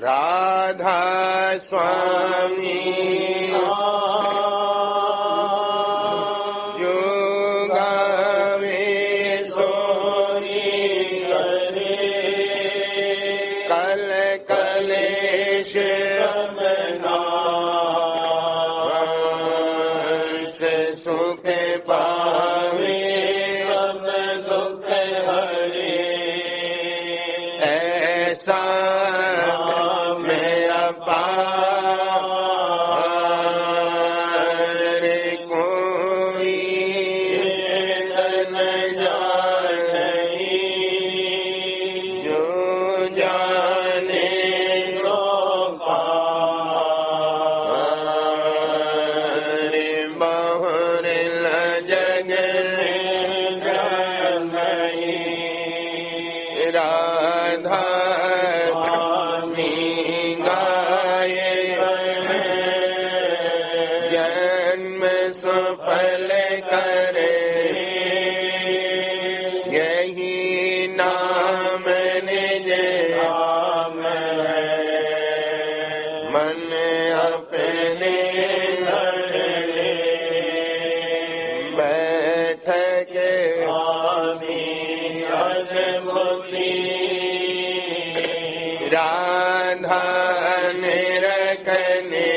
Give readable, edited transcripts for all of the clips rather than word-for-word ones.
राधा स्वामी जो गावे सोई कल कलेश वंश सुख पावे दुख हरे ऐसा राधा निरखने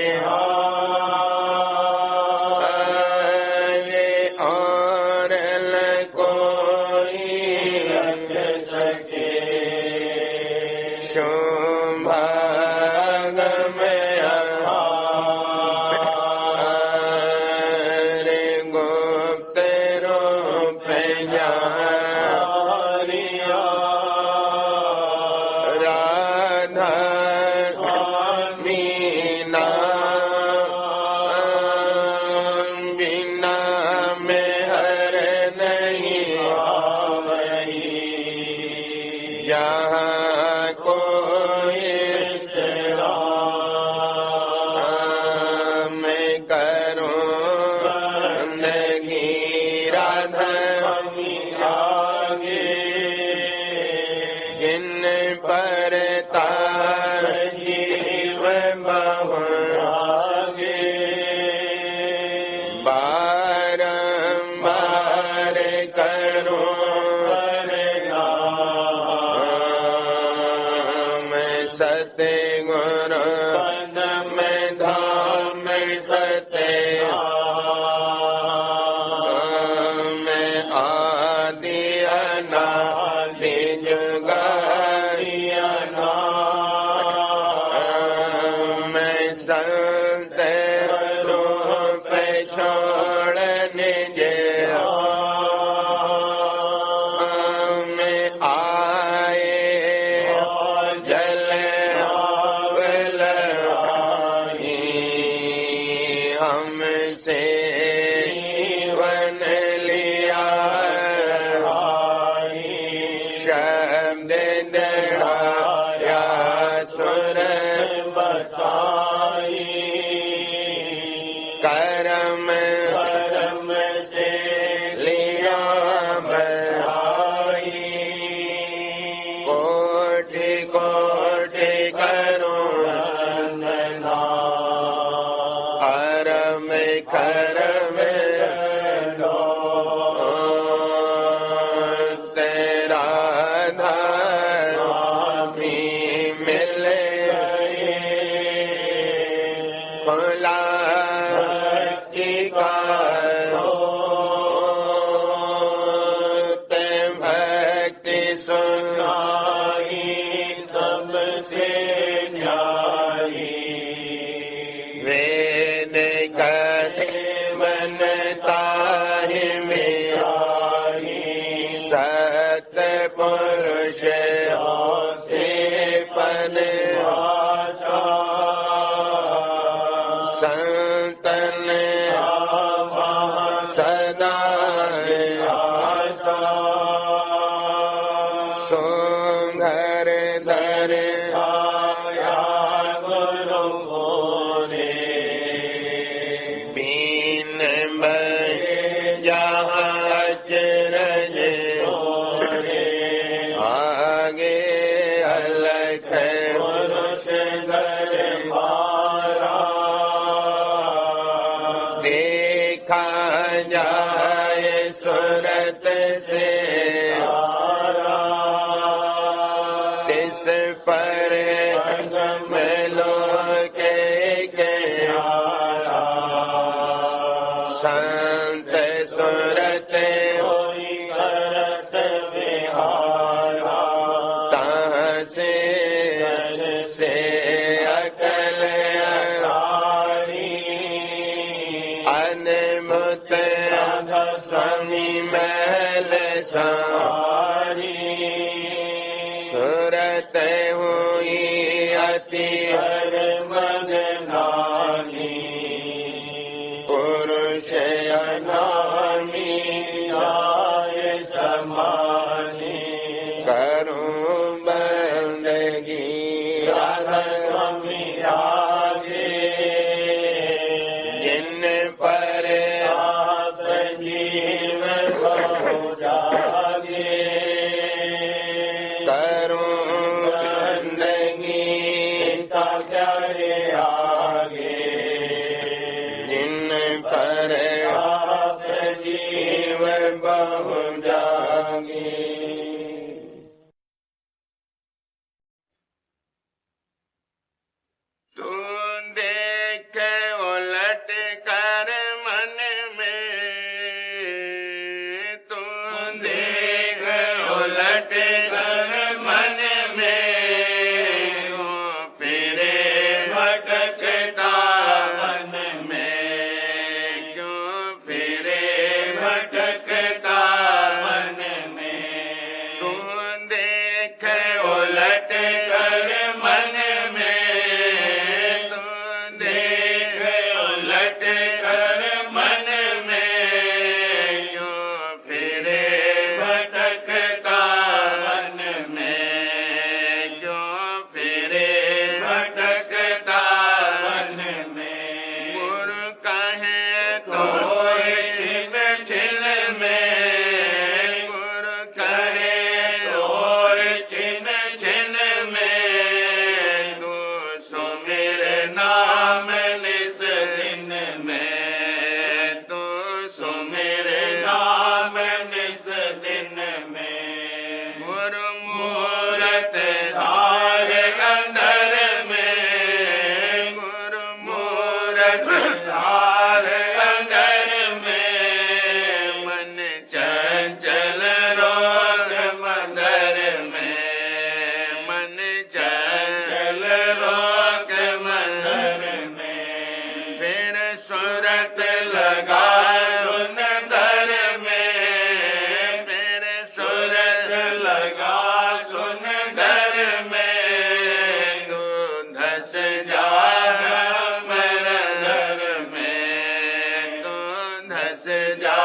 अरे और कोई सके शुभाग में अरे गुप्त रूप आगे अलग है जाति पुरुष अनामी करूं बंदगी जिन पर करूं बंदगी जिन पर जीव बहु जागे। तू देख उलट कर मन में, तू देख उलट कर मन में, क्यों फिरे भटकता मन में, क्यों फिरे भटकता मन में। तू देख उलट कर मन में, तू देख उलट कर मन में, क्यों फिरे भटकता मन में, क्यों फिरे भटकता मन में। गुरु कहे तो छिन छिन में, गुरु कहे तो छिन छिन में, तू सुमिर नाम निस दिन में, तू सुमिर नाम निस दिन में। गुरु मूरत धार अंदर में, गुरु मूरत धार अंदर में, मन चंचल रोग मंदर में, मन चंचल रोग मंदर में। फिर सूरत लगा सुंदर में, फिर सूरत लगा सुंदर में, तू धस जा मरदर में, तू धस जा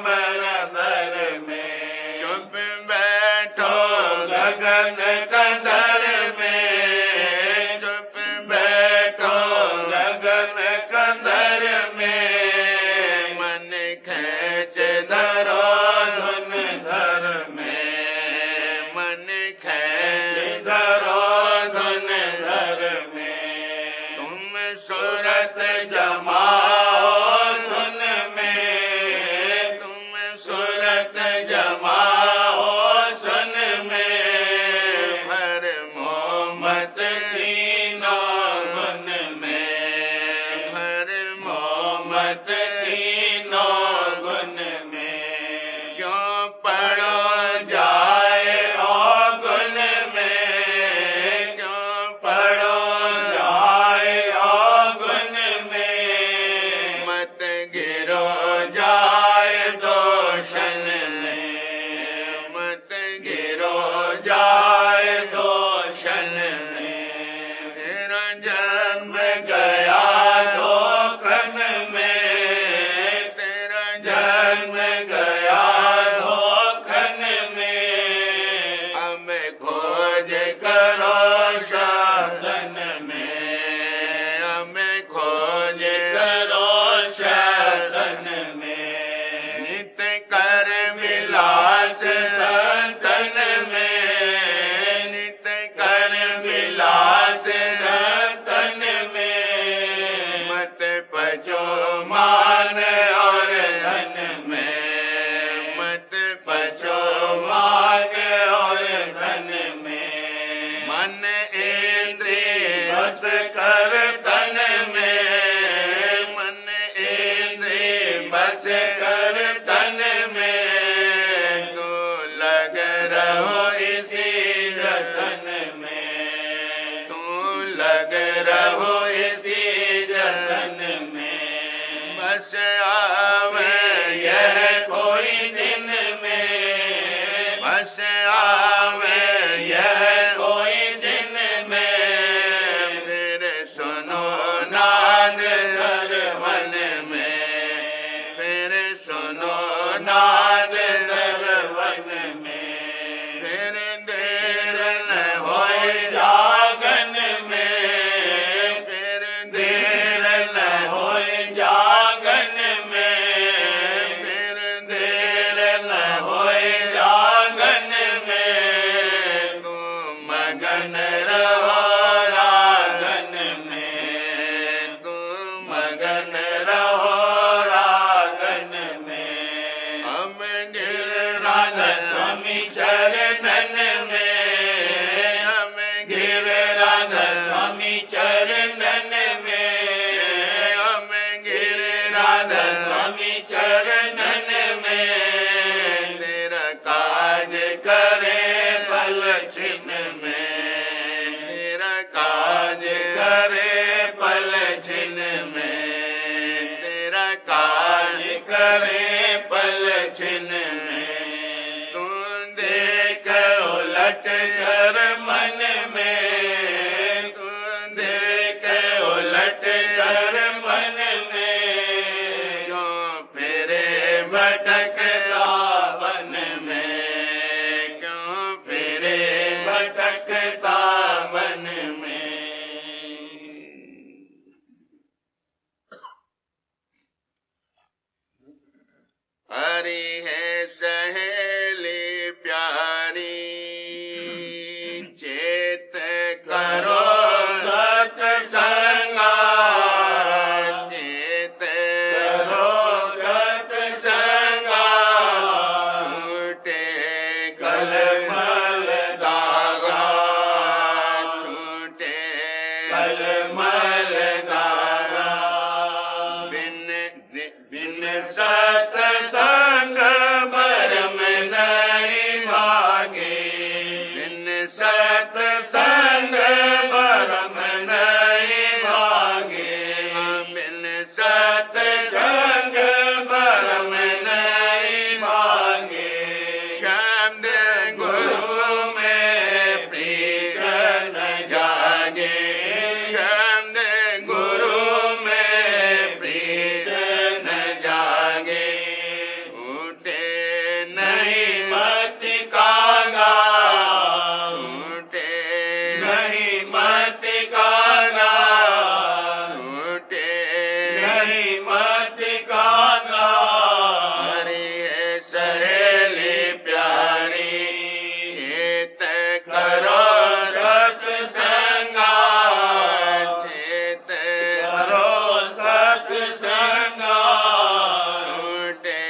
मरदर में। चुप बैठो गगन कंदर में, चुप बैठो गगन कंदर में, मन खेच धरो धुन धर में, मन खेच धरो धुन धर में। तुम सूरत जमाओ सुन में, तुम सूरत जमाओ सुन में, भर मोहम्मद तीनों गुण में, भर मोहम्मद तीनों गुण में। क्यों पढ़ो जाए ओ गुण में, क्यों पढ़ो जाए ओ गुण में, मत गिरो जाए दोषन में, मत गिरो जाए दोषन में। तेरा जन्म गया धोखन में, तेरा जन्म गया धोखन में, अब खोज करो साधन में, अब खोज करो साधन में। नित कर विलास संतन में, नित कर विलास संतन में, मत पचो मान और धन में, मत पचो मान और धन में। मन इंद्रिय बस कर तन में, मन इंद्रिय बस कर तन में, तू लग रहो इसी जतन में, तू लग रहो इसी जतन में। बस आवे यह कोई दिन में, बस आवे यह कोई दिन में, राधा स्वामी चरणन में, हम गिरिराज स्वामी चरणन में, तेरा काज करे पल छिन में, तेरा काज करे पल छिन में, तेरा काज करे पल छिन में, तू देख उलट कर मन में, तू देख उलट कर मन में, जो फिरे भटकता वन में, क्यों फिरे भटकता वन में। हरि है सहेली प्यारी, चेत करो सत्संगा, चेत करो सत्संगा, छूटे कलमल दागा, छूटे कलमल दागा, बिन बिन सत्संग भरम नहीं भागे, बिन सत्संग भरम नहीं भागे, बिन सत्संग भरम नहीं भागे, शब्द गुरु में प्रीत न जागे, शब्द गुरु में प्रीत न जागे, छूटे नहीं मत कागा, छूटे नहीं मत कागा, छूटे नहीं मत कागा, हरि है सहेली प्यारी, चेत करो सत्संगा, चेत करो सत्संगा, छूटे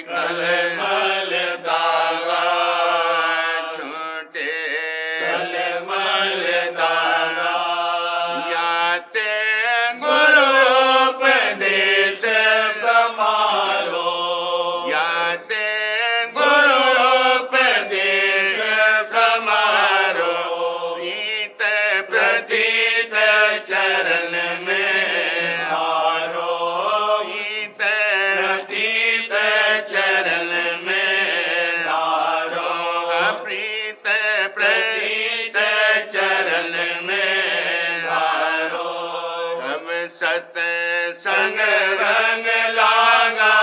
कलमल दागा, छूटे कलमल दागा, याते गुरु उपदेश समारो, याते गुरु उपदेश समारो, प्रीत प्रतीत चरण में हारो, प्रीत प्रतीत चरण में हारो, प्रीत प्रतीत चरण में हारो, हम सत्संग रंग लागा,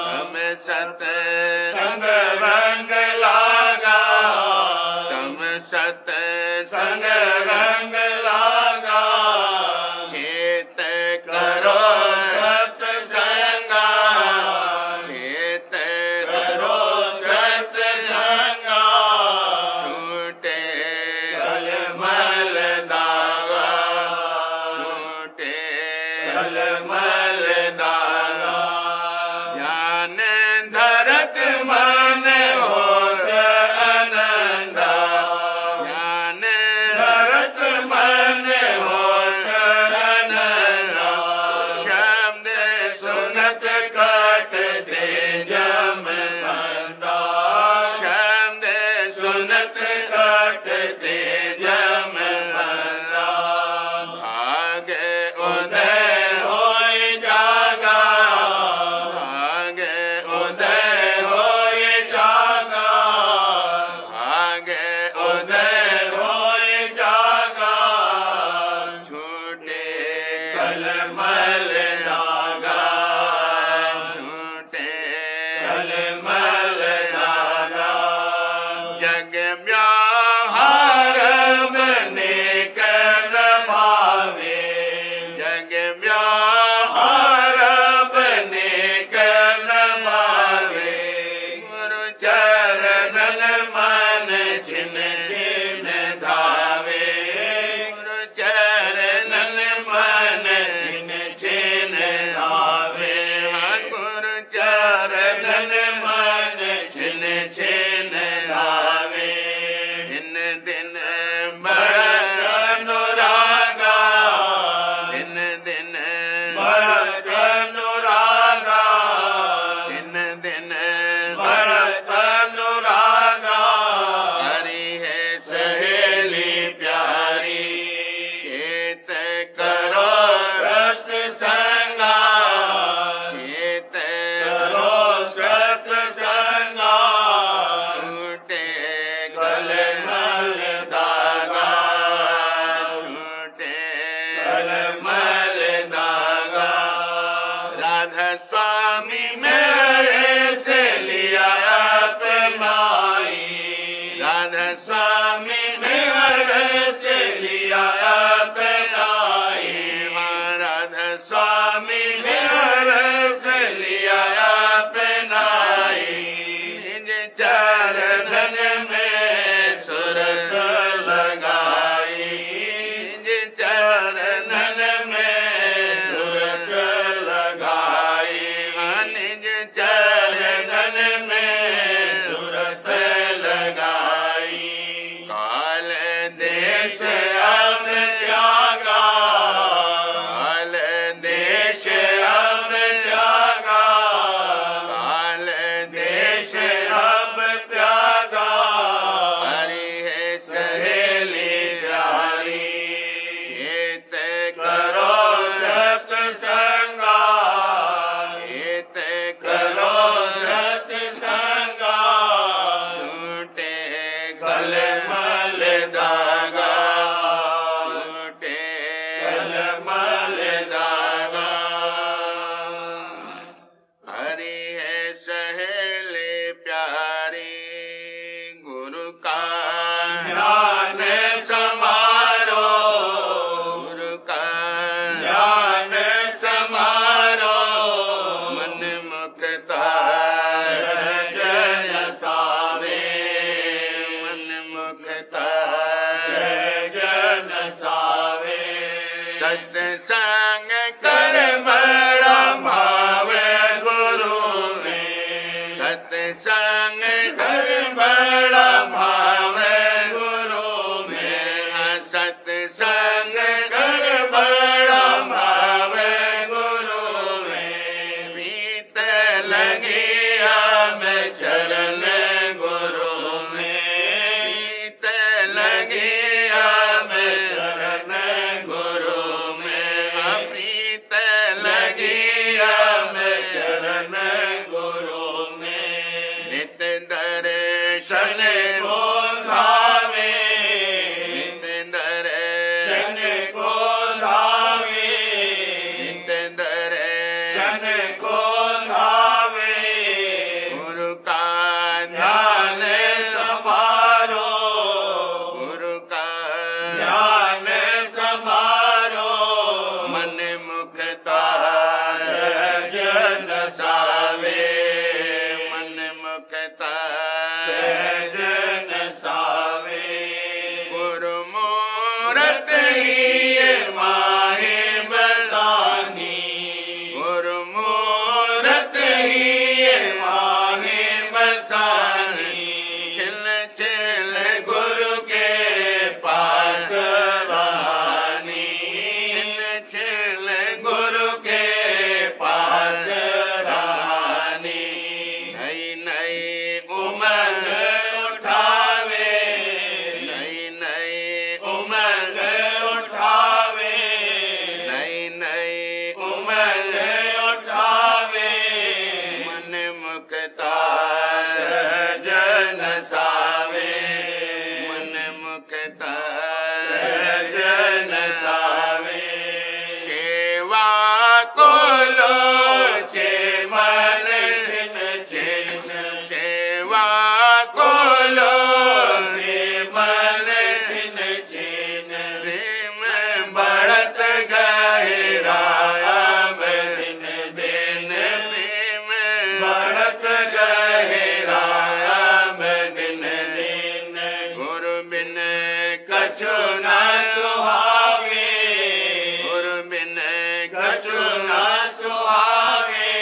हम सत्संग रंग लागा, हम सत्संग रंग लागा, चेत करो सत्संगा, चेत करो सत्संगा, छूटे कलमल दागा, छूटे कलमल संग कर बड़ा भाव गुरु में प्रीत लगी हम चरण गुरु में प्रीत लगी हम चरण गुरु में प्रीत लगी हम चरण गुरु में नित दर्शन को धावे नित दर्शन को धावे नित दर्शन को धावे गुरु का ध्यान संभारो गुरु का ध्यान संभारो मन मुखता सहज नसावे मन मुखता सहज नसावे गुरु मूरत ही माहे बसानी गुरु मूरत ही माहे बसानी छिल छिल गुरु के पास रानी छिल छिल गुरु के पास रानी नई नई उमंग उठावे नई नई उमंग उठावे नई नई उमंग उठावे मन मुक्ता सहज नसावे मन मुक्ता सहज नसावे सेवा को लोचे मन छिन छिन सेवा को लोचे मन छिन छिन प्रेम बढ़त गहराया दिन दिन प्रेम बढ़त गहराया दिन दिन गुरु बिन कछु न सुहावे गुरु बिन कछु न सुहावे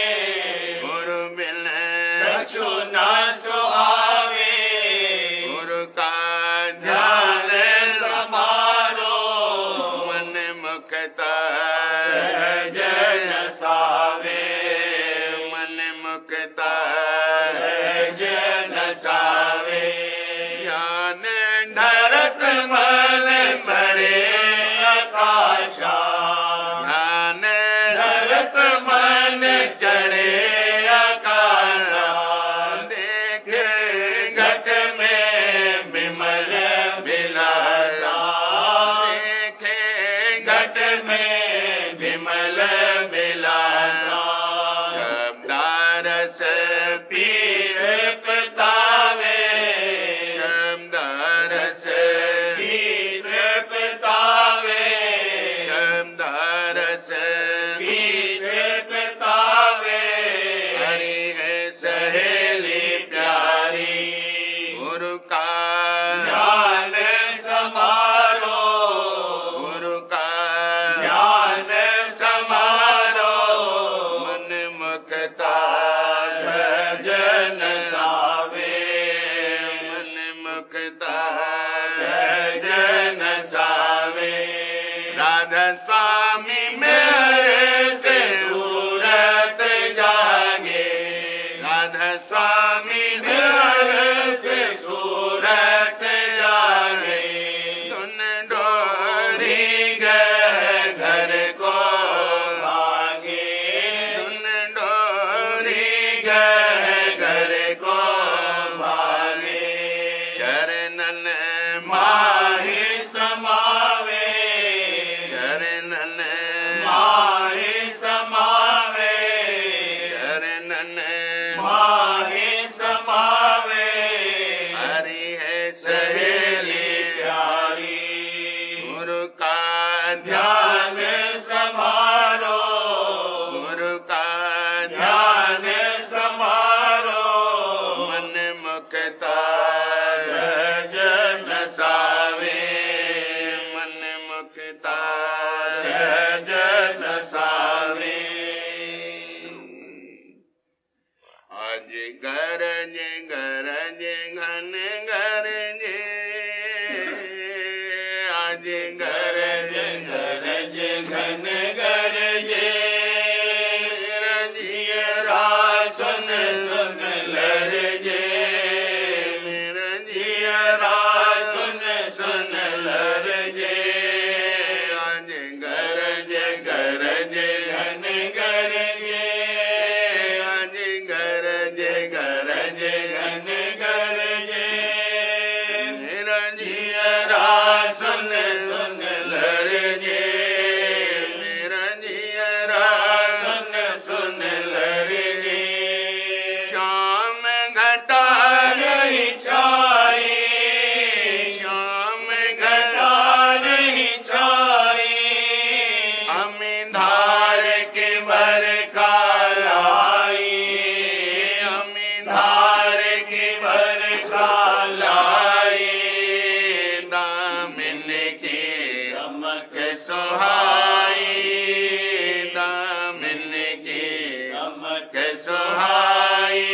गुरु बिन कछु न सुहावे गुरु का ध्यान संभारो मन मुक्ता सहज नसावे मन मुक्ता सहज नसावे ध्यान धरत मल पड़े आकाशा ध्यान धरत मन चढ़े आकाशा देखे घट में विमल विलासा देखे घट में विमल विलासा शब्दारस पीर पतावे शब्दारस पीर पतावे शब्दारस पीर पतावे हरि है सहेली प्यारी गुरु का ध्यान संभारो गुरु का ध्यान संभारो मन मुक्ता सहज नसावे मन मुक्ता सहज नसावे राधा स्वामी मेरे से सूरत जागे राधा स्वामी मेरे से सूरत जागे धुन डोरी गए घर को भागे धुन डोरी गए घर को भागे चरणन माही समावे चरणन माही समावे चरणन माही समावे हरि है सहेली प्यारी गुरु का ध्यान संभारो गुरु का ध्यान संभारो मन मुक्ता सहज नसावे मन मुक्ता सहज नसावे आज गरज गरज घन गरज आज गरज सुहाई दामिन की दमक सुहाई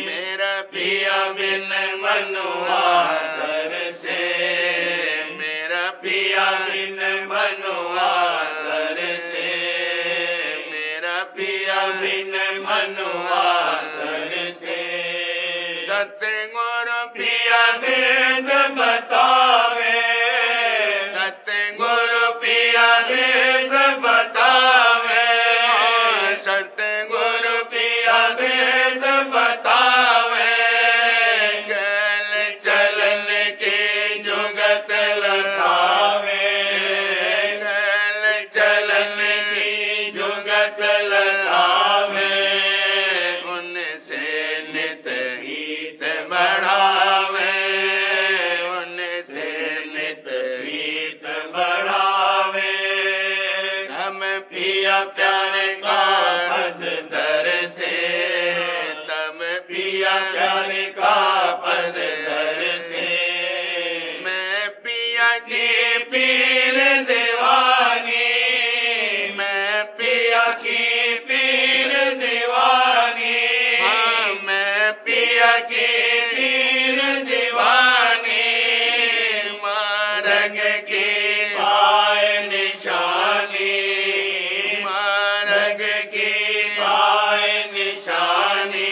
मेरा पिया बिन मनुआ तरसे मेरा पिया बिन मनुआ तरसे मेरा पिया बिन मनुआ तरसे सतगुरु पिया वेद बतावे सतगुरु पिया वेद बतावे सतगुरु पिया वेद बतावे गल चलन की जुगत लगावे गल चलन की जुगत लगावे उनसे नित गीत बढ़ावे उनसे नित गीत बढ़ावे हम पिया प्यारे का पद दरसे तम पिया प्यारे का पद दरसे मैं पिया की पीर दीवानी मैं पिया की पीर दीवानी हाँ मैं पिया की पीर दीवानी मार्ग की पाए निशानी मार्ग की पाए निशानी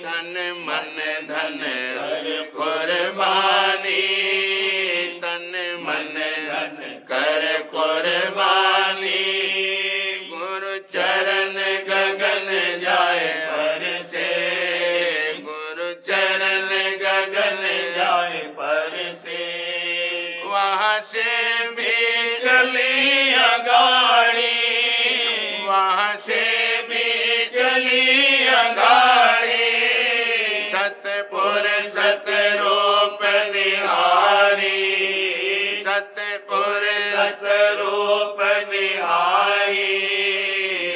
तन मन धन कर कुर्बानी तन मन धन कर कुर्बानी गुरु चरण गगन जाए पर से गुरु चरण गगन जाए पर से वहाँ से भी चली गाड़ी वहाँ से भी चली गाड़ी सतपुर सतरूप निहारी सतपुर सतरूप निहारी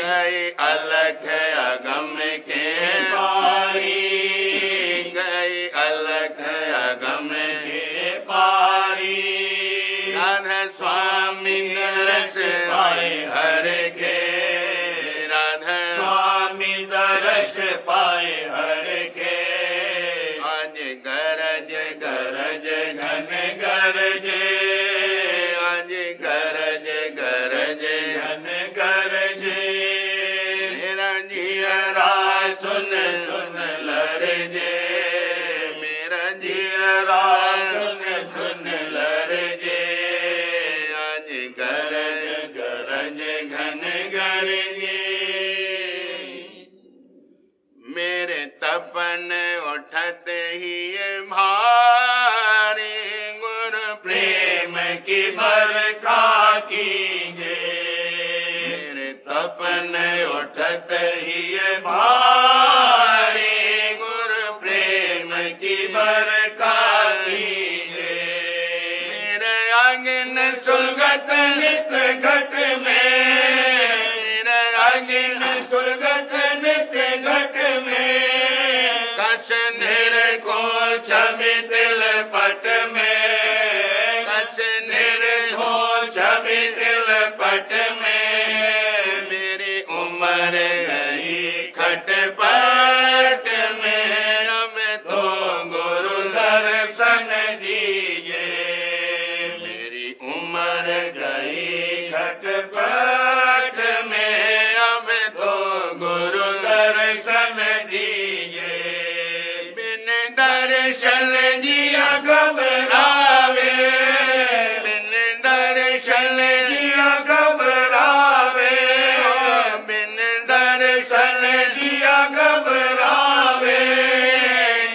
गई अलग अगम के पारी गई अलग अगम के पारी राधा स्वामी दरस पाए हर के राधा स्वामी दरस पाए हर के आज गरज गरज घन गरज आज गरज गरज घन गरज मेरा जियरा सुन सुन लरजे मेरा जियरा सुन सुन लरजे आज गरज गरज घन गरजे मेरे तपन उठत ही भारी गुरु प्रेम की बरखा कीजे मेरे तपन उठत ही भारी गुरु प्रेम की बरखा कीजे मेरे आंगन सुलगत नित घट में मेरे आंगन सुलगत नित घट में कस निर को छवि दिल पट में कस निर को छवि दिल पट में मेरी उम्र गई खटपट में अब तो गुरु दर्शन दीजिए मेरी उम्र गई खटपट में अब तो गुरु दर्शन दीजिए बिन दर्शन जिया घबरावे बिन दर्शन जिया घबरावे बिन दर्शन जिया घबरावे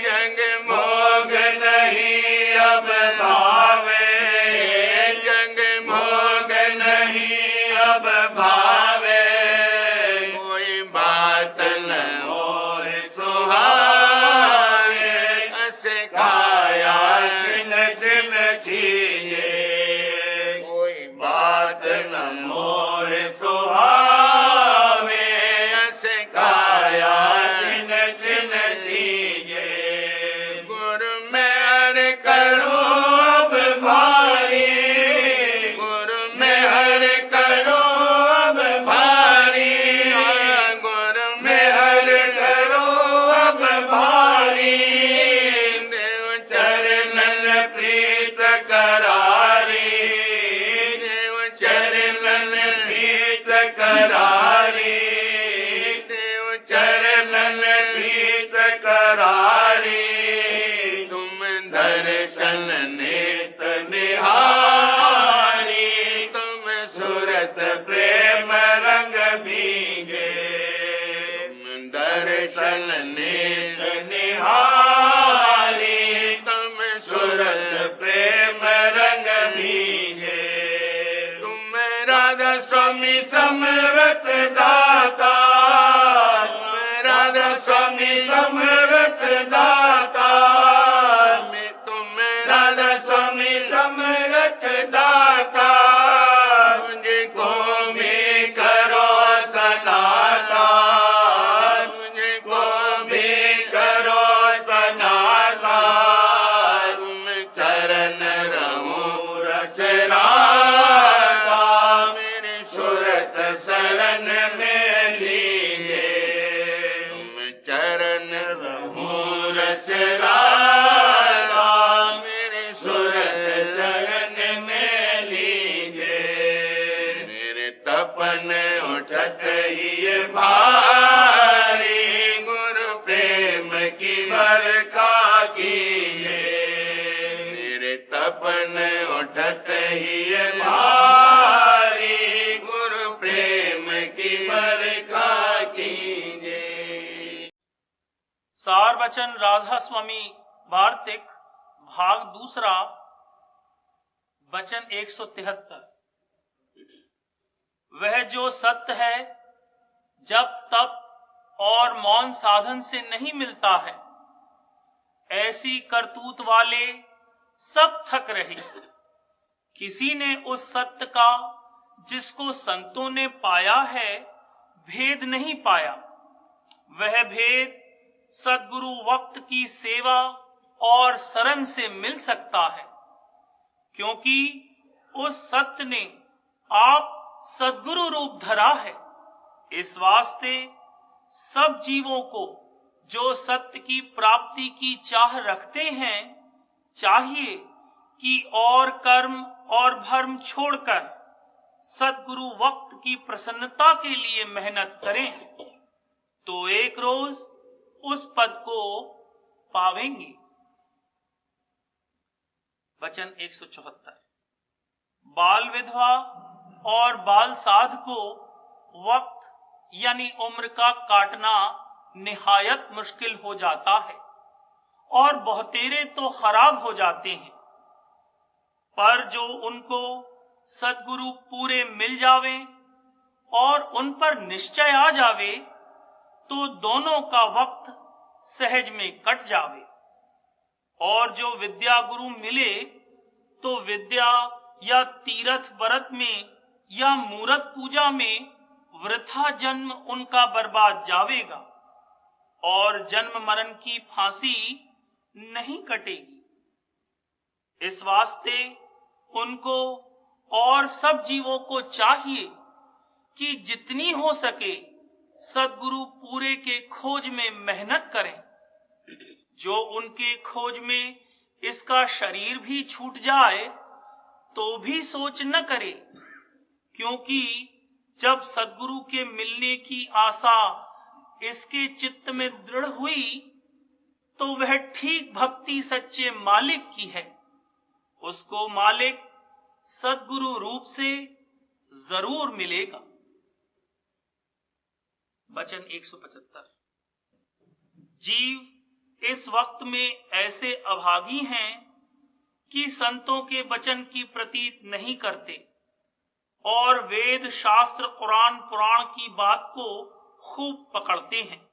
जग मोग नहीं अब भावे जग मोग नहीं अब भावे कोई बात न होए सुहाए असे खाया छिन छिन छीजे कोई बात न होए सुहावे असे खाया छिन छिन छीजे गुरु मैं करो अब भारी गुरु करारी, देव चरणन प्रीत करारी, तुम दर्शन नित निहारी, तुम सुरत प्रेम रंग भीगे, तुम दर्शन नित निहारी, तुम सुरत प्रेम रंग भीगे, तुम राधा स्वामी समरथ दाता, राधा स्वामी समरथ दाता, तुम राधा स्वामी समरथ दाता, मुझको भी करो सनाता, मुझको भी करो सनाता, तुम चरण रहूं रस राता, मेरे सुरत शरण में लीजे, तुम चरण रहूं रस राता, मेरे सुरत शरण में लीजे, मेरे तपन उठत ही भारी, गुरु प्रेम की बरखा कीजे, मेरे तपन उठत ही भारी, गुरु प्रेम की बरखा कीजे। सार वचन राधा स्वामी वार्तिक भाग दूसरा, वचन 173। वह जो सत्य है जब तप और मौन साधन से नहीं मिलता है, ऐसी करतूत वाले सब थक रहे। किसी ने उस सत्य का जिसको संतों ने पाया है भेद नहीं पाया। वह भेद सद्गुरु वक्त की सेवा और शरण से मिल सकता है, क्योंकि उस सत्य ने आप सद्गुरु रूप धरा है। इस वास्ते सब जीवों को जो सत्य की प्राप्ति की चाह रखते हैं, चाहिए कि और कर्म और भर्म छोड़कर सद्गुरु वक्त की प्रसन्नता के लिए मेहनत करें, तो एक रोज उस पद को पावेंगे। वचन 174। बाल विधवा और बाल साध को वक्त यानी उम्र का काटना निहायत मुश्किल हो जाता है और बहुतेरे तो खराब हो जाते हैं, पर जो उनको सद्गुरु पूरे मिल जावे और उन पर निश्चय आ जावे, तो दोनों का वक्त सहज में कट जावे। और जो विद्या गुरु मिले तो विद्या या तीर्थ व्रत में या मूरत पूजा में वृथा जन्म उनका बर्बाद जावेगा और जन्म मरण की फांसी नहीं कटेगी। इस वास्ते उनको और सब जीवों को चाहिए कि जितनी हो सके सद्गुरु पूरे के खोज में मेहनत करें। जो उनके खोज में इसका शरीर भी छूट जाए तो भी सोच न करे, क्योंकि जब सद्गुरु के मिलने की आशा इसके चित्त में दृढ़ हुई तो वह ठीक भक्ति सच्चे मालिक की है। उसको मालिक सद्गुरु रूप से जरूर मिलेगा। वचन 175। जीव इस वक्त में ऐसे अभागी हैं कि संतों के वचन की प्रतीत नहीं करते और वेद शास्त्र कुरान पुराण की बात को खूब पकड़ते हैं।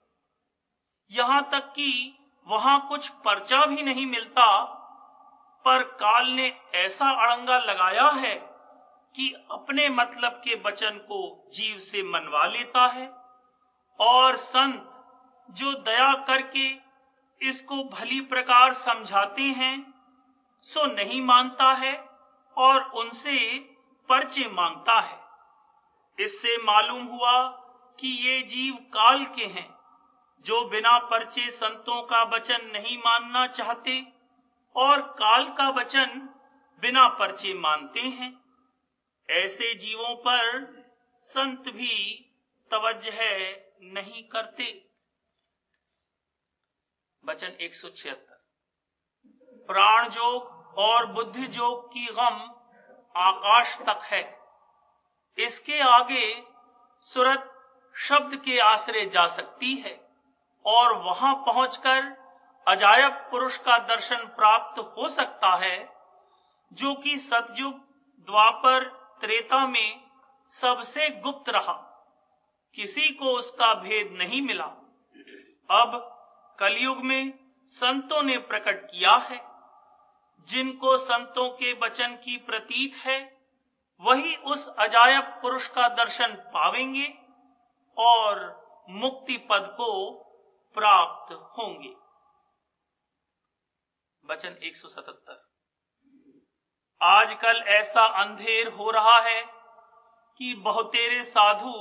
यहां तक कि वहां कुछ पर्चा भी नहीं मिलता, पर काल ने ऐसा अड़ंगा लगाया है कि अपने मतलब के वचन को जीव से मनवा लेता है और संत जो दया करके इसको भली प्रकार समझाते हैं सो नहीं मानता है और उनसे पर्चे मांगता है। इससे मालूम हुआ कि ये जीव काल के हैं जो बिना पर्चे संतों का वचन नहीं मानना चाहते और काल का वचन बिना पर्चे मानते हैं। ऐसे जीवों पर संत भी तवज्जह नहीं करते। वचन 176। प्राण जोग और बुद्धि जोग की गम आकाश तक है, इसके आगे सूरत शब्द के आश्रय जा सकती है और वहां पहुंचकर अजायब पुरुष का दर्शन प्राप्त हो सकता है, जो कि सतयुग, द्वापर, त्रेता में सबसे गुप्त रहा। किसी को उसका भेद नहीं मिला। अब कलयुग में संतों ने प्रकट किया है। जिनको संतों के वचन की प्रतीत है, वही उस अजायब पुरुष का दर्शन पावेंगे और मुक्ति पद को प्राप्त होंगे। वचन 177। आजकल ऐसा अंधेर हो रहा है कि बहुतेरे साधु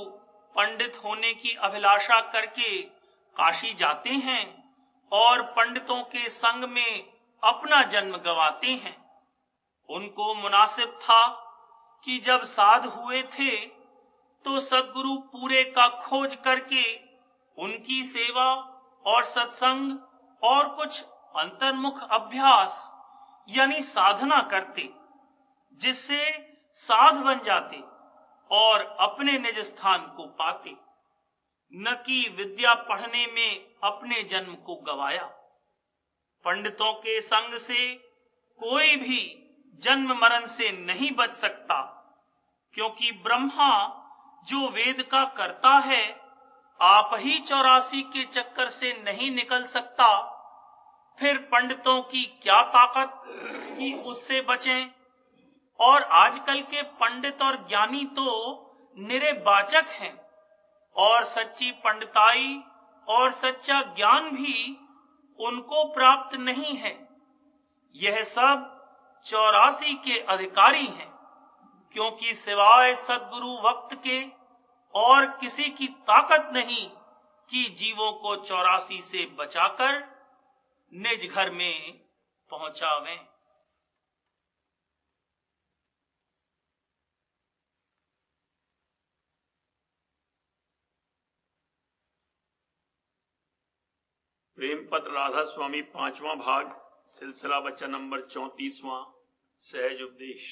पंडित होने की अभिलाषा करके काशी जाते हैं और पंडितों के संग में अपना जन्म गंवाते हैं। उनको मुनासिब था कि जब साध हुए थे तो सद्गुरु पूरे का खोज करके उनकी सेवा और सत्संग और कुछ अंतर्मुख अभ्यास यानी साधना करते, जिससे साध बन जाते और अपने निज स्थान को पाते, न कि विद्या पढ़ने में अपने जन्म को गवाया। पंडितों के संग से कोई भी जन्म मरण से नहीं बच सकता, क्योंकि ब्रह्मा जो वेद का कर्ता है, आप ही 84 के चक्कर से नहीं निकल सकता। फिर पंडितों की क्या ताकत कि उससे बचें। और आजकल के पंडित और ज्ञानी तो निरे वाचक हैं, और सच्ची पंडिताई और सच्चा ज्ञान भी उनको प्राप्त नहीं है। यह सब 84 के अधिकारी हैं, क्योंकि सिवाय सद्गुरु वक्त के और किसी की ताकत नहीं कि जीवों को 84 से बचाकर निज घर में पहुंचावें। प्रेम पत्र राधा स्वामी 5वां भाग, सिलसिला वचन नंबर 34वां, सहज उपदेश।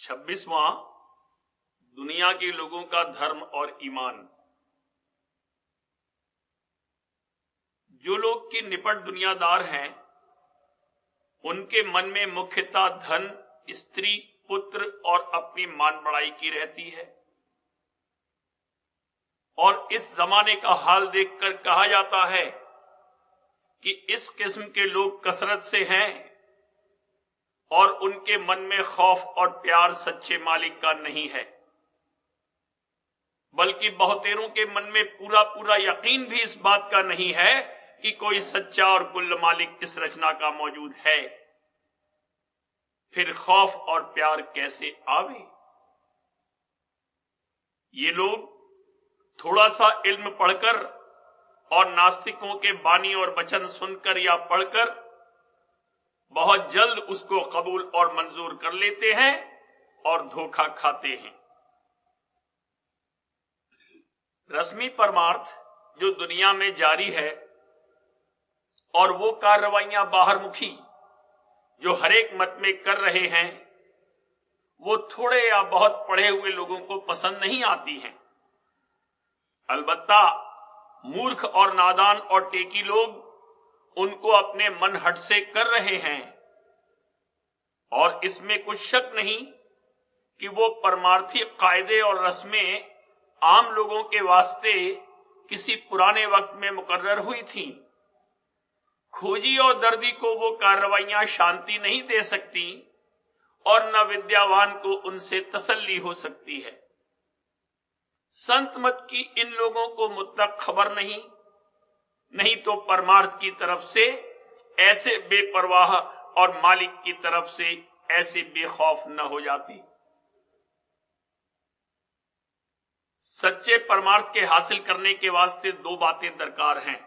26वां, दुनिया के लोगों का धर्म और ईमान। जो लोग की निपट दुनियादार हैं, उनके मन में मुख्यतः धन, स्त्री, पुत्र और अपनी मान बढ़ाई की रहती है। और इस जमाने का हाल देखकर कहा जाता है कि इस किस्म के लोग कसरत से हैं और उनके मन में खौफ और प्यार सच्चे मालिक का नहीं है, बल्कि बहुतेरों के मन में पूरा पूरा यकीन भी इस बात का नहीं है कि कोई सच्चा और कुल मालिक इस रचना का मौजूद है। फिर खौफ और प्यार कैसे आवे? ये लोग थोड़ा सा इल्म पढ़कर और नास्तिकों के बानी और वचन सुनकर या पढ़कर बहुत जल्द उसको कबूल और मंजूर कर लेते हैं और धोखा खाते हैं। रस्मी परमार्थ जो दुनिया में जारी है और वो कार्रवाइयां बाहरमुखी जो हरेक मत में कर रहे हैं, वो थोड़े या बहुत पढ़े हुए लोगों को पसंद नहीं आती हैं। अलबत्ता मूर्ख और नादान और टेकी लोग उनको अपने मन हट से कर रहे हैं, और इसमें कुछ शक नहीं कि वो परमार्थी कायदे और रस्में आम लोगों के वास्ते किसी पुराने वक्त में मुकर्रर हुई थीं। खोजी और दर्दी को वो कार्रवाइयां शांति नहीं दे सकती और न विद्यावान को उनसे तसल्ली हो सकती है। संत मत की इन लोगों को मुतलक खबर नहीं तो परमार्थ की तरफ से ऐसे बेपरवाह और मालिक की तरफ से ऐसे बेखौफ न हो जाती। सच्चे परमार्थ के हासिल करने के वास्ते दो बातें दरकार हैं।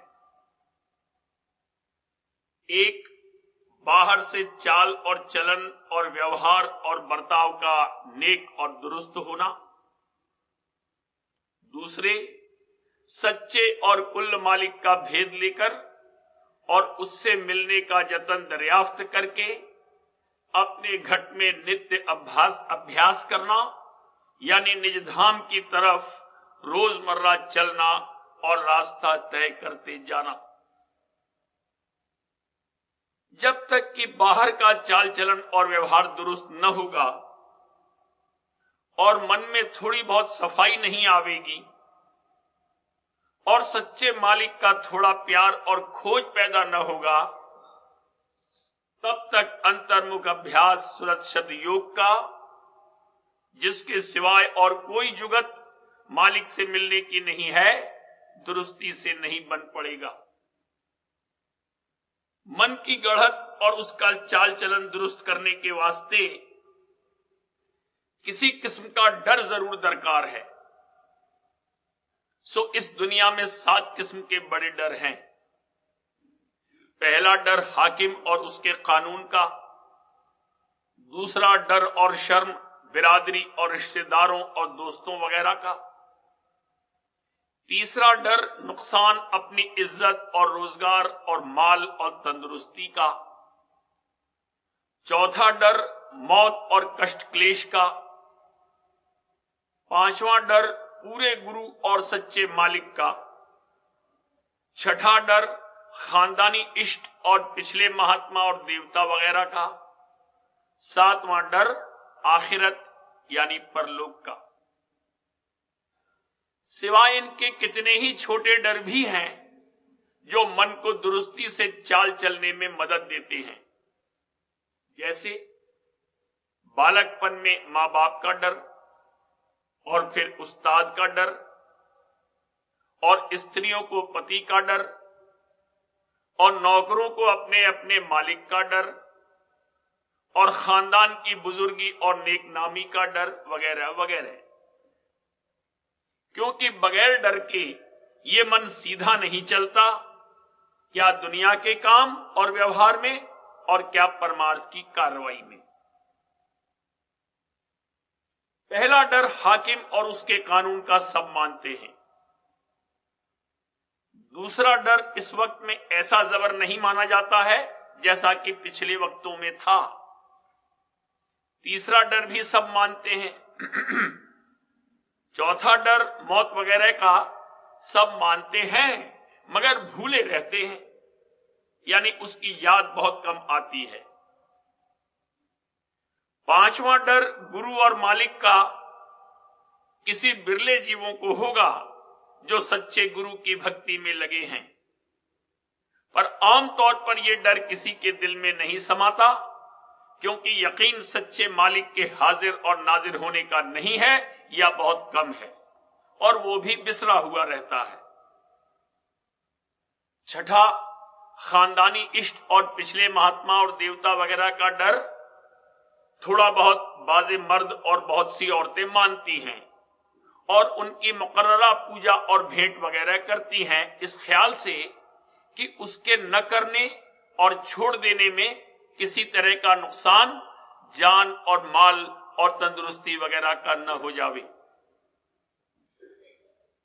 एक, बाहर से चाल और चलन और व्यवहार और बर्ताव का नेक और दुरुस्त होना। दूसरे, सच्चे और कुल मालिक का भेद लेकर और उससे मिलने का जतन दरियाफ्त करके अपने घट में नित्य अभ्यास करना, यानी निज धाम की तरफ रोजमर्रा चलना और रास्ता तय करते जाना। जब तक कि बाहर का चाल चलन और व्यवहार दुरुस्त न होगा और मन में थोड़ी बहुत सफाई नहीं आवेगी और सच्चे मालिक का थोड़ा प्यार और खोज पैदा न होगा, तब तक अंतर्मुख अभ्यास सुरत शब्द योग का, जिसके सिवाय और कोई जुगत मालिक से मिलने की नहीं है, दुरुस्ती से नहीं बन पड़ेगा। मन की गढ़त और उसका चाल चलन दुरुस्त करने के वास्ते किसी किस्म का डर जरूर दरकार है। सो इस दुनिया में 7 किस्म के बड़े डर हैं। पहला डर हाकिम और उसके कानून का, दूसरा डर और शर्म बिरादरी और रिश्तेदारों और दोस्तों वगैरह का, तीसरा डर नुकसान अपनी इज्जत और रोजगार और माल और तंदुरुस्ती का, चौथा डर मौत और कष्ट क्लेश का, पांचवा डर पूरे गुरु और सच्चे मालिक का, छठा डर खानदानी इष्ट और पिछले महात्मा और देवता वगैरह का, सातवां डर आखिरत यानी परलोक का। सिवाय इनके कितने ही छोटे डर भी हैं जो मन को दुरुस्ती से चाल चलने में मदद देते हैं। जैसे बालकपन में मां बाप का डर और फिर उस्ताद का डर, और स्त्रियों को पति का डर, और नौकरों को अपने अपने मालिक का डर, और खानदान की बुजुर्गी और नेकनामी का डर वगैरह वगैरह। क्योंकि बगैर डर के ये मन सीधा नहीं चलता, क्या दुनिया के काम और व्यवहार में और क्या परमार्थ की कार्रवाई में। पहला डर हाकिम और उसके कानून का सब मानते हैं। दूसरा डर इस वक्त में ऐसा जबर नहीं माना जाता है जैसा कि पिछले वक्तों में था। तीसरा डर भी सब मानते हैं। चौथा डर मौत वगैरह का सब मानते हैं मगर भूले रहते हैं, यानी उसकी याद बहुत कम आती है। पांचवा डर गुरु और मालिक का किसी बिरले जीवों को होगा जो सच्चे गुरु की भक्ति में लगे हैं, पर आमतौर पर यह डर किसी के दिल में नहीं समाता, क्योंकि यकीन सच्चे मालिक के हाजिर और नाजिर होने का नहीं है या बहुत कम है, और वो भी बिसरा हुआ रहता है। छठा, खानदानी इष्ट और पिछले महात्मा और देवता वगैरह का डर थोड़ा बहुत बाजे मर्द और बहुत सी औरतें मानती हैं और उनकी मुकर्ररा पूजा और भेंट वगैरह करती हैं, इस ख्याल से कि उसके न करने और छोड़ देने में किसी तरह का नुकसान जान और माल और तंदुरुस्ती वगैरह का न हो जावे।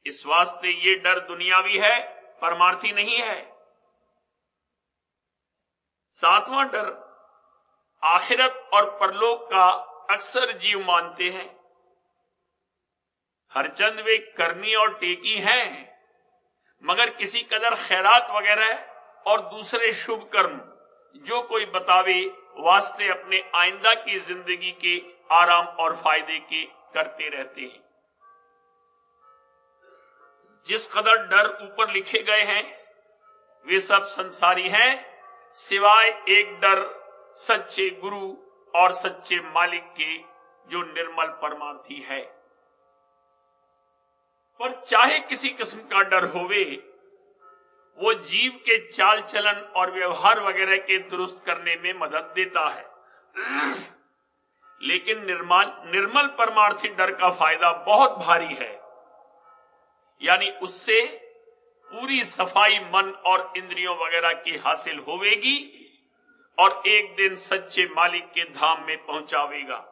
इस वास्ते ये डर दुनियावी है, परमार्थी नहीं है। सातवां डर आखिरत और परलोक का अक्सर जीव मानते हैं। हरचंद वे करनी और टेकी हैं, मगर किसी कदर खैरात वगैरह और दूसरे शुभ कर्म जो कोई बतावे वास्ते अपने आइंदा की जिंदगी के आराम और फायदे के करते रहते हैं। जिस कदर डर ऊपर लिखे गए हैं वे सब संसारी हैं, सिवाय एक डर सच्चे गुरु और सच्चे मालिक के जो निर्मल परमार्थी है। पर चाहे किसी किस्म का डर होवे, वो जीव के चाल चलन और व्यवहार वगैरह के दुरुस्त करने में मदद देता है, लेकिन निर्मल परमार्थी डर का फायदा बहुत भारी है, यानी उससे पूरी सफाई मन और इंद्रियों वगैरह की हासिल होवेगी और एक दिन सच्चे मालिक के धाम में पहुंचावेगा।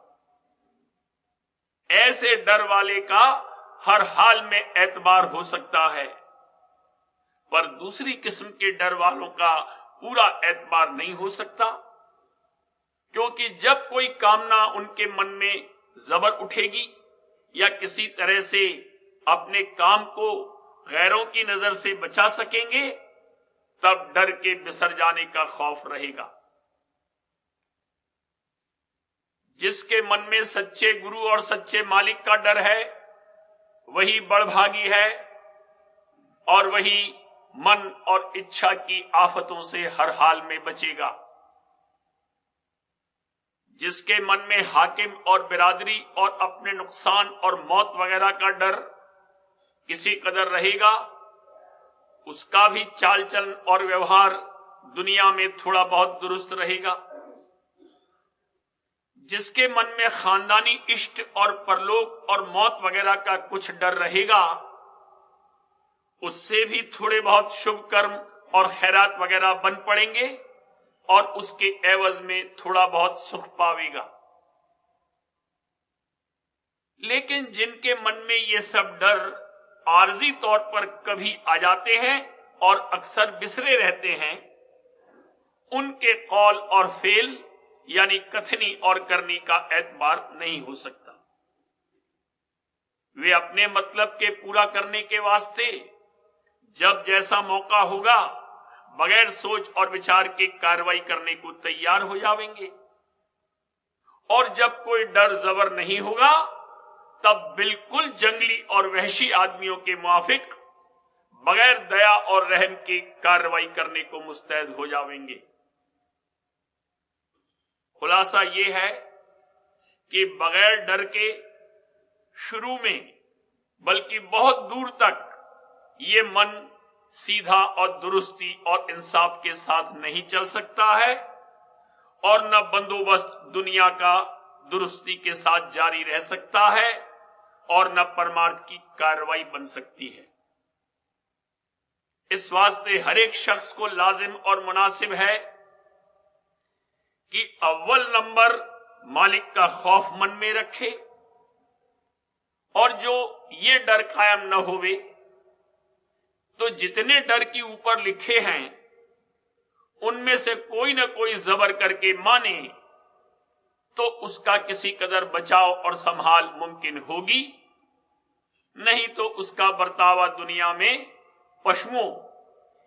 ऐसे डर वाले का हर हाल में एतबार हो सकता है, पर दूसरी किस्म के डर वालों का पूरा एतबार नहीं हो सकता, क्योंकि जब कोई कामना उनके मन में जबर उठेगी या किसी तरह से अपने काम को गैरों की नजर से बचा सकेंगे, तब डर के बिसर जाने का खौफ रहेगा। जिसके मन में सच्चे गुरु और सच्चे मालिक का डर है, वही बड़भागी है और वही मन और इच्छा की आफतों से हर हाल में बचेगा। जिसके मन में हाकिम और बिरादरी और अपने नुकसान और मौत वगैरह का डर किसी कदर रहेगा, उसका भी चाल चलन और व्यवहार दुनिया में थोड़ा बहुत दुरुस्त रहेगा। जिसके मन में खानदानी इष्ट और परलोक और मौत वगैरह का कुछ डर रहेगा, उससे भी थोड़े बहुत शुभ कर्म और खैरात वगैरह बन पड़ेंगे और उसके एवज में थोड़ा बहुत सुख पावेगा। लेकिन जिनके मन में ये सब डर आर्जी तौर पर कभी आ जाते हैं और अक्सर बिसरे रहते हैं, उनके कौल और फेल यानी कथनी और करनी का एतबार नहीं हो सकता। वे अपने मतलब के पूरा करने के वास्ते जब जैसा मौका होगा बगैर सोच और विचार के कार्रवाई करने को तैयार हो जाएंगे, और जब कोई डर जबर नहीं होगा तब बिल्कुल जंगली और वहशी आदमियों के मुआफिक बगैर दया और रहम की कार्रवाई करने को मुस्तैद हो जाएंगे। खुलासा ये है कि बगैर डर के शुरू में बल्कि बहुत दूर तक ये मन सीधा और दुरुस्ती और इंसाफ के साथ नहीं चल सकता है, और न बंदोबस्त दुनिया का दुरुस्ती के साथ जारी रह सकता है, और न परमार्थ की कार्रवाई बन सकती है। इस वास्ते हर एक शख्स को लाजिम और मुनासिब है कि अव्वल नंबर मालिक का खौफ मन में रखे, और जो ये डर कायम न होवे तो जितने डर की ऊपर लिखे हैं उनमें से कोई न कोई जबर करके माने तो उसका किसी कदर बचाव और संभाल मुमकिन होगी, नहीं तो उसका बर्तावा दुनिया में पशुओं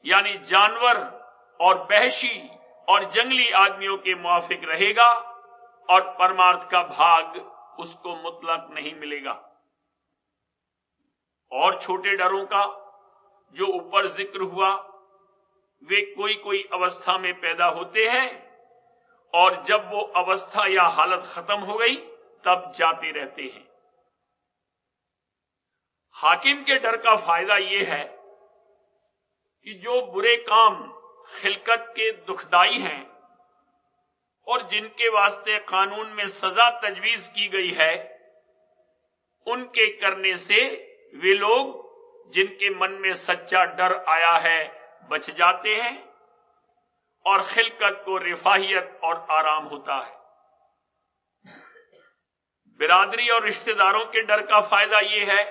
यानी जानवर और वहशी और जंगली आदमियों के मुआफिक रहेगा, और परमार्थ का भाग उसको मुतलक नहीं मिलेगा। और छोटे डरों का जो ऊपर जिक्र हुआ, वे कोई कोई अवस्था में पैदा होते हैं और जब वो अवस्था या हालत खत्म हो गई तब जाते रहते हैं। हाकिम के डर का फायदा ये है कि जो बुरे काम खिलकत के दुखदाई हैं और जिनके वास्ते कानून में सजा तजवीज की गई है, उनके करने से वे लोग जिनके मन में सच्चा डर आया है बच जाते हैं और खिलकत को रिफाहियत और आराम होता है। बिरादरी और रिश्तेदारों के डर का फायदा यह है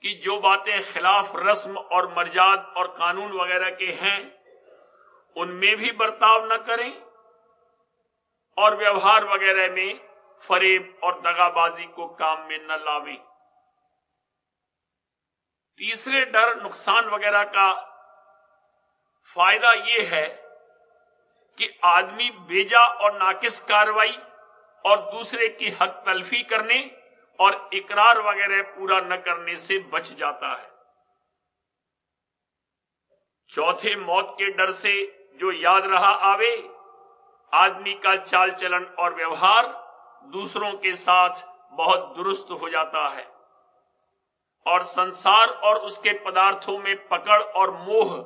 कि जो बातें खिलाफ रस्म और मर्जाद और कानून वगैरह के हैं उनमें भी बर्ताव न करें और व्यवहार वगैरह में फरेब और दगाबाजी को काम में न लावें। तीसरे डर नुकसान वगैरह का फायदा यह है कि आदमी बेजा और नाकिस कार्रवाई और दूसरे की हक तलफी करने और इकरार वगैरह पूरा न करने से बच जाता है। चौथे, मौत के डर से जो याद रहा आवे, आदमी का चाल चलन और व्यवहार दूसरों के साथ बहुत दुरुस्त हो जाता है और संसार और उसके पदार्थों में पकड़ और मोह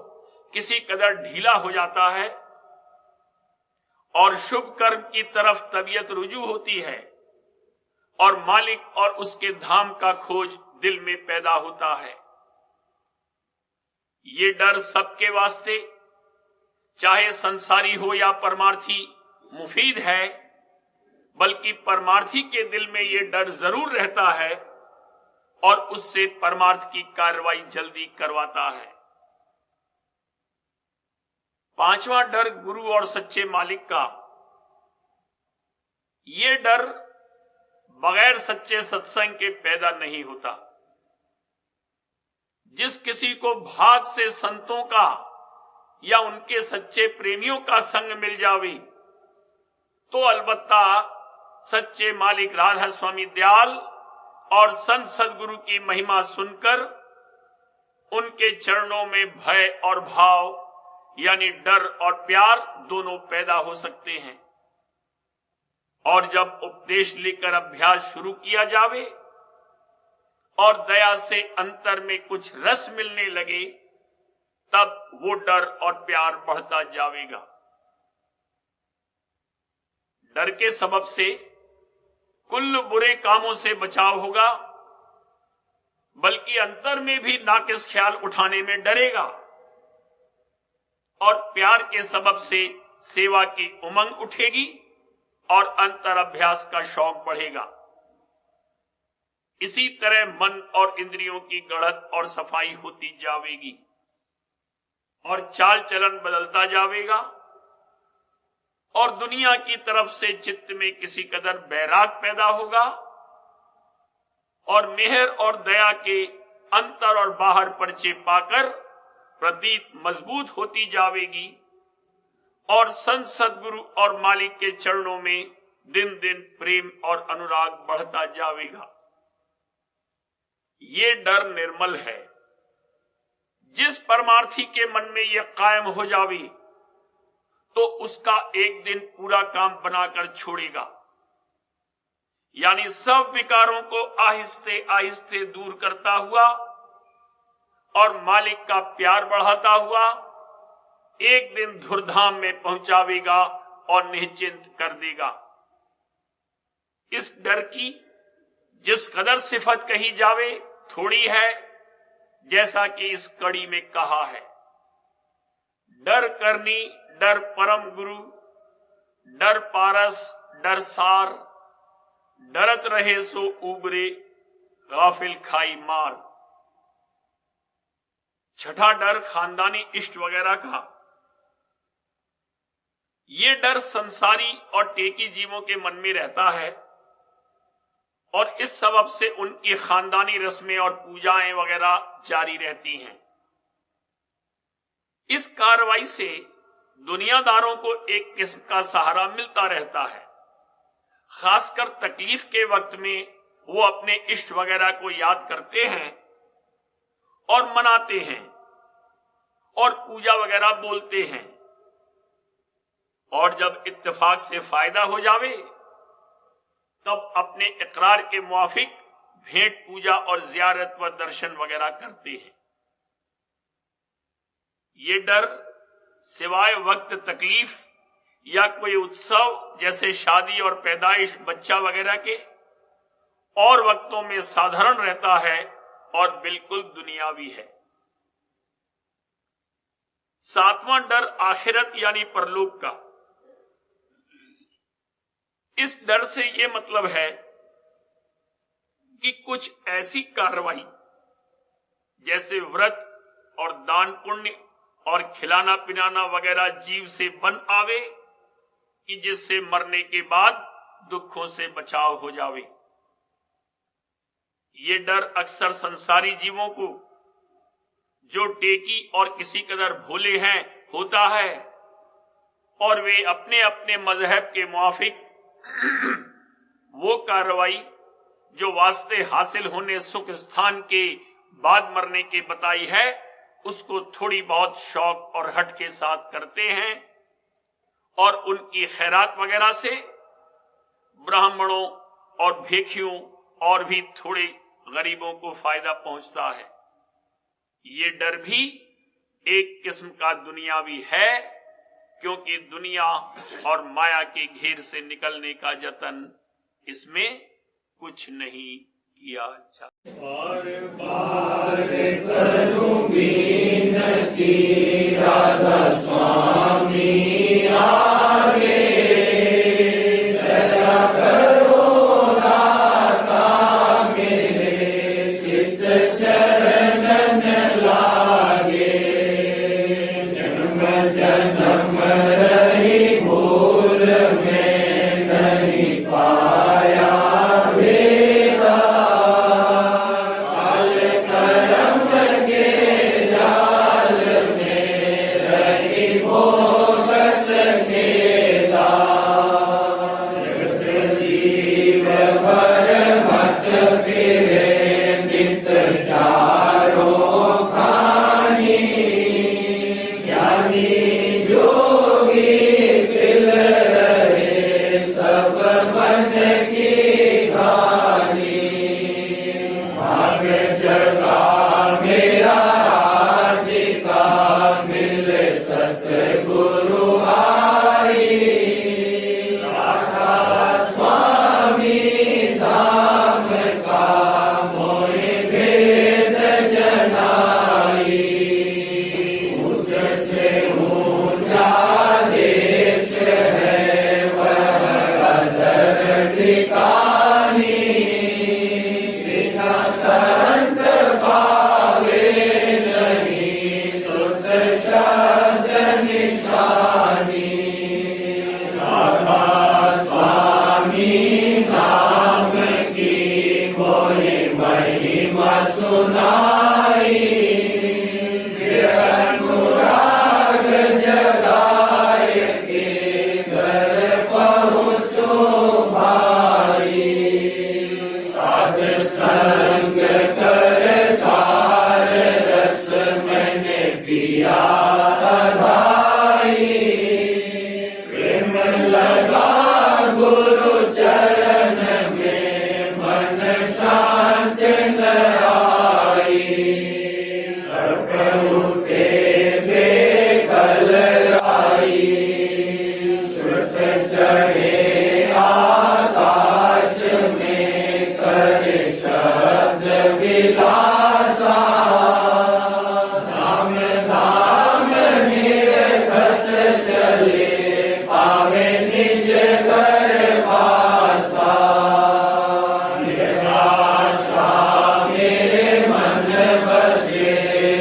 किसी कदर ढीला हो जाता है और शुभ कर्म की तरफ तबीयत रुजू होती है और मालिक और उसके धाम का खोज दिल में पैदा होता है। ये डर सबके वास्ते चाहे संसारी हो या परमार्थी, मुफीद है, बल्कि परमार्थी के दिल में ये डर जरूर रहता है और उससे परमार्थ की कार्रवाई जल्दी करवाता है। पांचवा डर गुरु और सच्चे मालिक का। ये डर बगैर सच्चे सत्संग के पैदा नहीं होता। जिस किसी को भाग से संतों का या उनके सच्चे प्रेमियों का संग मिल जावे तो अलबत्ता सच्चे मालिक राधा स्वामी दयाल और संत सदगुरु की महिमा सुनकर उनके चरणों में भय और भाव यानी डर और प्यार दोनों पैदा हो सकते हैं। और जब उपदेश लेकर अभ्यास शुरू किया जावे और दया से अंतर में कुछ रस मिलने लगे, तब वो डर और प्यार बढ़ता जाएगा। डर के सबब से कुल बुरे कामों से बचाव होगा, बल्कि अंतर में भी नाकिस ख्याल उठाने में डरेगा। और प्यार के सबब से सेवा की उमंग उठेगी और अंतर अभ्यास का शौक बढ़ेगा। इसी तरह मन और इंद्रियों की गढ़त और सफाई होती जाएगी और चाल चलन बदलता जाएगा और दुनिया की तरफ से चित्त में किसी कदर बैराग पैदा होगा और मेहर और दया के अंतर और बाहर पर्चे पाकर प्रतीत मजबूत होती जाएगी और संत सदगुरु और मालिक के चरणों में दिन दिन प्रेम और अनुराग बढ़ता जाएगा। ये डर निर्मल है। जिस परमार्थी के मन में यह कायम हो जावे तो उसका एक दिन पूरा काम बनाकर छोड़ेगा, यानी सब विकारों को आहिस्ते आहिस्ते दूर करता हुआ और मालिक का प्यार बढ़ाता हुआ एक दिन धुरधाम में पहुंचावेगा और निश्चिंत कर देगा। इस डर की जिस कदर सिफत कही जावे थोड़ी है, जैसा कि इस कड़ी में कहा है, डर करनी डर परम गुरु, डर पारस डर सार, डरत रहे सो उबरे गाफिल खाई मार। छठा डर खानदानी इष्ट वगैरह का। ये डर संसारी और टेकी जीवों के मन में रहता है और इस सबब से उनकी खानदानी रस्में और पूजाएं वगैरह जारी रहती हैं। इस कार्रवाई से दुनियादारों को एक किस्म का सहारा मिलता रहता है। खासकर तकलीफ के वक्त में वो अपने इष्ट वगैरह को याद करते हैं और मनाते हैं और पूजा वगैरह बोलते हैं, और जब इत्तेफाक से फायदा हो जावे तब अपने इकरार के मुआफिक भेंट पूजा और जियारत व दर्शन वगैरह करते हैं। ये डर सिवाय वक्त तकलीफ या कोई उत्सव जैसे शादी और पैदाइश बच्चा वगैरह के और वक्तों में साधारण रहता है और बिल्कुल दुनियावी है। सातवां डर आखिरत यानी परलोक का। इस डर से यह मतलब है कि कुछ ऐसी कार्रवाई जैसे व्रत और दान पुण्य और खिलाना पिलाना वगैरह जीव से बन आवे कि जिससे मरने के बाद दुखों से बचाव हो जावे। ये डर अक्सर संसारी जीवों को, जो टेकी और किसी कदर भोले हैं, होता है और वे अपने अपने मजहब के मुआफिक वो कार्रवाई जो वास्ते हासिल होने सुख स्थान के बाद मरने के बताई है, उसको थोड़ी बहुत शौक और हट के साथ करते हैं और उनकी खैरात वगैरह से ब्राह्मणों और भेखियों और भी थोड़े गरीबों को फायदा पहुंचता है। ये डर भी एक किस्म का दुनियावी है, क्योंकि दुनिया और माया के घेर से निकलने का जतन इसमें कुछ नहीं किया जा। बार बार करूं विनती राधा स्वामी आगे, दया करो दाता मेरे चित्त चरणन लागे। जन्म जन्म रही भूल में नहीं पाया भेदा, काल करम के जाल में रही भोगत खेदा। जगत जीव भर मत फिरे नित चारों खानी, ज्ञानी जोगी पिल रहे सब मन की कहानी। भाग जगा मेरा राधिका मिल सतगुरु आई। राधा स्वामी धाम का मोहि भेद जनाई। ऊंच से ऊंचा देश है वह अधर ठिकानी। बिना संत पावे नहीं सुध शब्द निशानी। राधा स्वामी नाम की मोहि महिमा सुनाई। अनुराग जगाए के घर पहुँचो भाई। साध संग कर सार रस मैंने पिया अधाई। प्रेम लगा गुरु चरण में मन शांत न आई। तप उठे बेकल राई, श्रुत चढ़े आकाश में करे शब्द विलासा। धाम धाम निरखत चले पावे निज घर पासा। निराशा मेरे मन बसे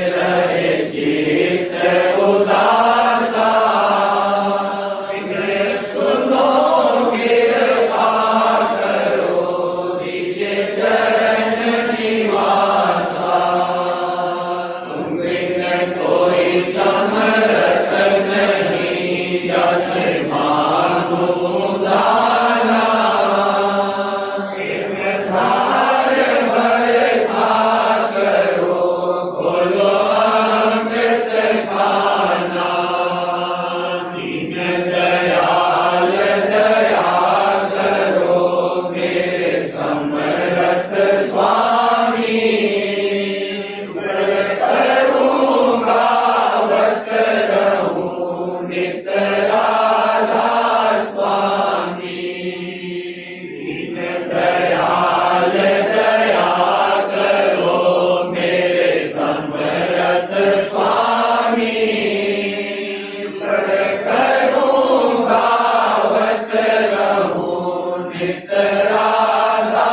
रहे चित्त उदासा। सुनो कृपा करो दीजिए चरण निवासा। तुम बिन कोई समर्थ नहीं, जैसे मानो दाना। प्रेम धार भर खा करो बोलो अमृत खाना। दीन दयाल दया करो मेरे समर्थ स्वामी। करूं गावत रहूं नित राधा स्वामी। दीन दयाल दया करो मेरे समर्थ स्वामी। करूं गावत रहूं नित राधा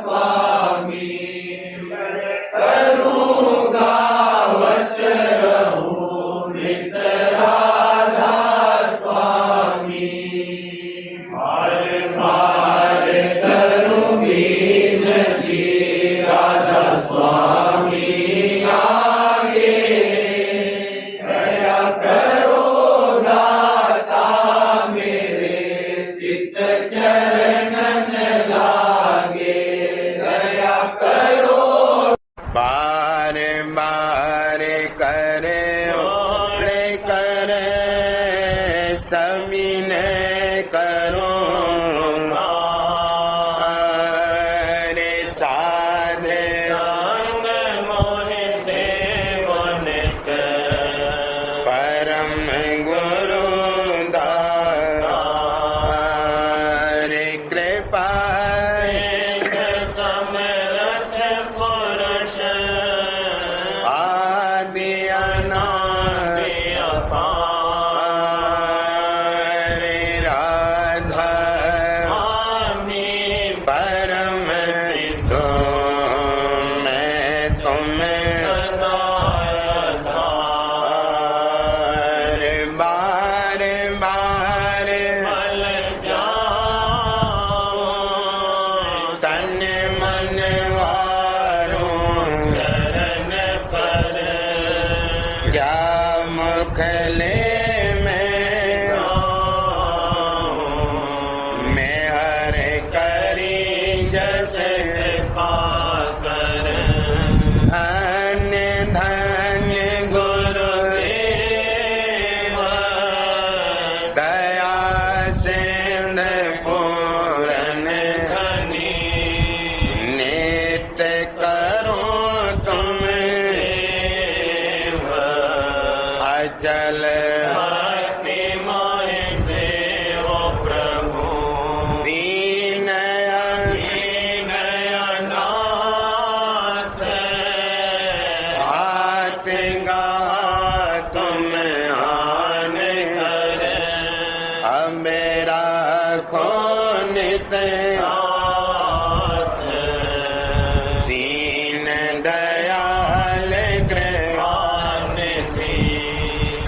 स्वामी। करूं गावत रहूं नित राधा स्वामी। बार बार करूं विनती राधा स्वामी आगे। दया करो दाता मेरे चित्त चरणन लागे। दया करो बार बार करे करे समीन करो। हरे साधे अंग मोहि देव नित। परम गुरु दारे हित दीन दयाल कृपान थी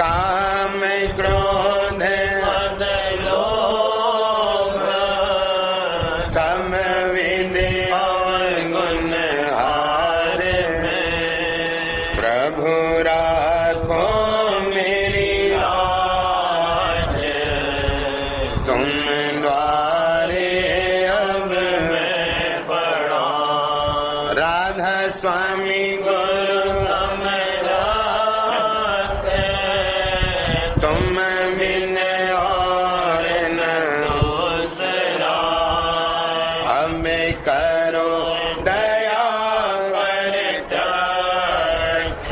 काम क्रोध मद लोभ सम विद्या गुण हार प्रभु राखो मेरी लाज तुम द्वारे अब मैं पड़ा राधा स्वामी गुरु समझाते तुम बिन और न दूसरा अब करो दया पर चख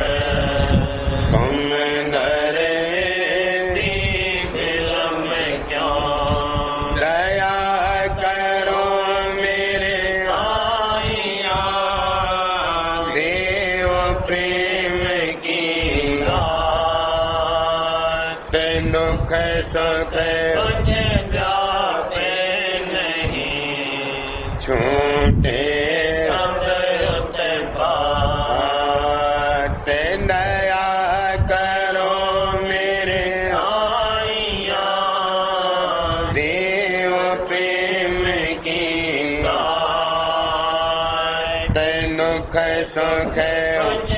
तुम डरे विलम्ब क्यों दया करो मेरे आइया देव प्रेम की गात दुख सुख कुछ व्यापे नहीं छूटे अमृत बात दया करो मेरे आइया देव प्रेम की गात दुख सुख कुछ